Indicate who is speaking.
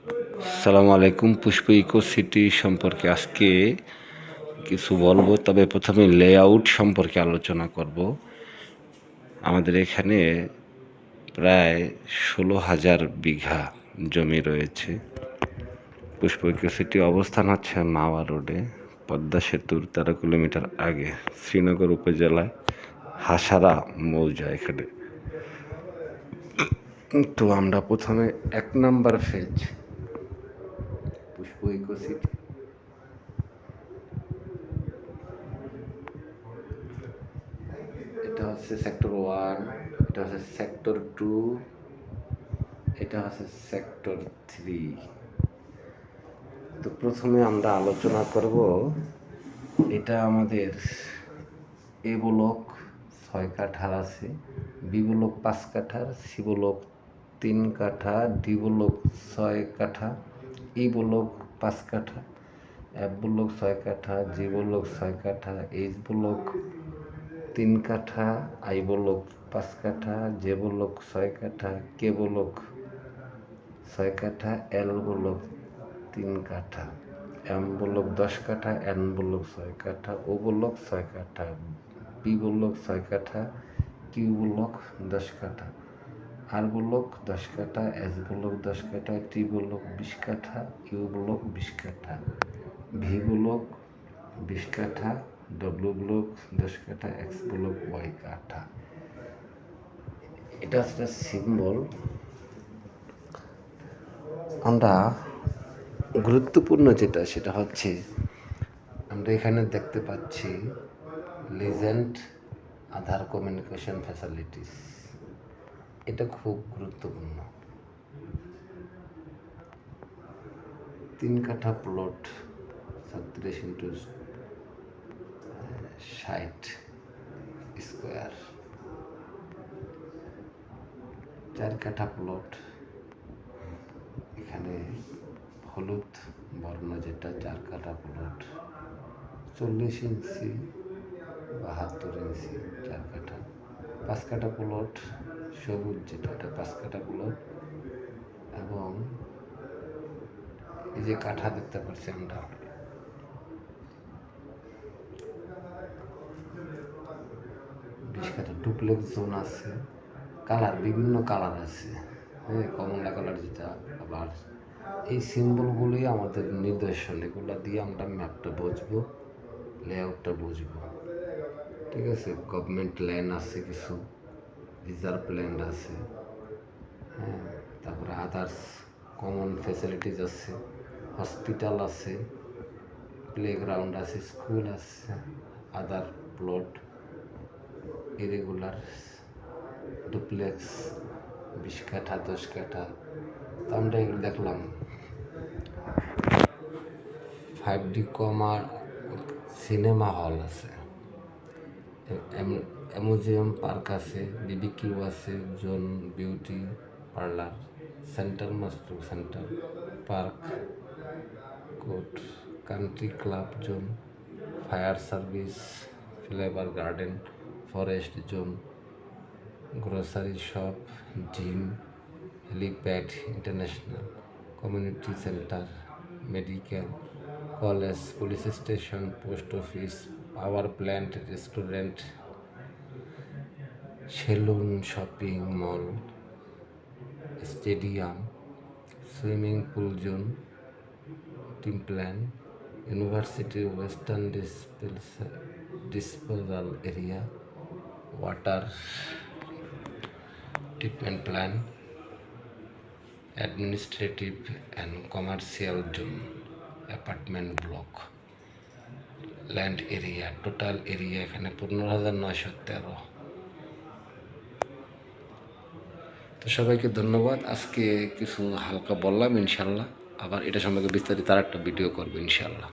Speaker 1: আসসালামু আলাইকুম। পুষ্প eco city সম্পর্কে আজকে কিছু বলবো, তবে প্রথমে লেআউট সম্পর্কে আলোচনা করব। আমাদের এখানে প্রায় 16,000 বিঘা জমি রয়েছে। পুষ্প ইকো সিটি অবস্থান হচ্ছে মাওয়া রোডে, পদ্মা সেতুর 13 কিলোমিটার আগে, শ্রীনগর উপজেলায় হাসারা মৌজা। এখানে তো আমরা প্রথমে 1 নম্বর ফেজ পুষ্প ইকো সিটি, এটা হচ্ছে সেক্টর 1, এটা হচ্ছে সেক্টর 2, এটা হচ্ছে সেক্টর 3। তো প্রথমে আমরা আলোচনা করব, এটা আমাদের এ ব্লক 6 কাঠার আছে, বি ব্লক 5 কাঠার, সি ব্লক 3 কাঠা, ডি ব্লক 6 কাঠা, ই ব্লক 5 কাঠা, এফ ব্লক 6 কাঠা, জি ব্লক 6 কাঠা, এইচ ব্লক 3 কাঠা, আই ব্লক 5 কাঠা, জে ব্লক 6 কাঠা, কে ব্লক 6 কাঠা, এল ব্লক 3 কাঠা, এম ব্লক 10 কাঠা, এন ব্লক 6 কাঠা, ও ব্লক 6 কাঠা, পি ব্লক 6 কাঠা, কিউ ব্লক 10 কাঠা, আর ব্লক 10 কাঠা, এস ব্লক 10 কাঠা, টি ব্লক 20 কাঠা, ইউ ব্লক 20 কাঠা, ভি ব্লক 20 কাঠা, ডব্লিউ ব্লক 10 কাঠা, এক্স ব্লক 9 কাঠা। এটা হচ্ছে সিম্বল। আমরা গুরুত্বপূর্ণ যেটা, সেটা হচ্ছে আমরা এখানে দেখতে পাচ্ছি লিজেন্ড আধার কমিউনিকেশন ফ্যাসিলিটিস। এটা খুব গুরুত্বপূর্ণ। 3 কাঠা প্লট, 36x60 স্কোয়ার। 4 কাঠা প্লট, এখানে হলুদ বর্ণ যেটা 4 কাঠা প্লট, 40 ইঞ্চি 72 ইঞ্চি 4 কাঠা। 5 কাঠা প্লট সবুজ যেটা, এটা 5 কাঠা প্লট। এবং এই যে কাঠা দেখতে পাচ্ছি আমরা, কাঠা ডুপ্লেক্স জোন আছে। কালার বিভিন্ন কালার আছে, কমলা কালার যেটা। আবার এই সিম্বলগুলোই আমাদের নির্দেশন, এগুলো দিয়ে আমরা ম্যাপটা বুঝবো, লেআউটটা বুঝবো। ঠিক আছে, গভর্নমেন্ট ল্যান্ড আছে, কিছু রিজার্ভ ল্যান্ড আছে, তারপরে আদার্স কমন ফ্যাসিলিটিস আছে, হসপিটাল আছে, প্লেগ্রাউন্ড আছে, স্কুল আছে, আদার প্লট, ইরেগুলার, ডুপ্লেক্স 20 কাঠা 10 কাঠা। তো আমরা এগুলো দেখলাম। 5D সিনেমা হল আছে, অ্যামিউজিয়াম পার্ক আছে, বিবিকিউ আছে, zone beauty parlour, central master centre park, court, country club zone, fire service, flavour garden, forest zone, grocery shop, gym, helipad, international community centre, medical college, police station, post office, power plant, restaurant, salon, shopping mall, stadium, swimming pool zone, team plan, university western disposal area, water treatment plan, administrative and commercial zone, apartment block, land area, total area এখানে 15,913। তো সবাইকে ধন্যবাদ। আজকে কিছু হালকা বললাম, ইনশাল্লাহ আবার এটা সম্পর্কে বিস্তারিত আর একটা ভিডিও করবো ইনশাল্লাহ।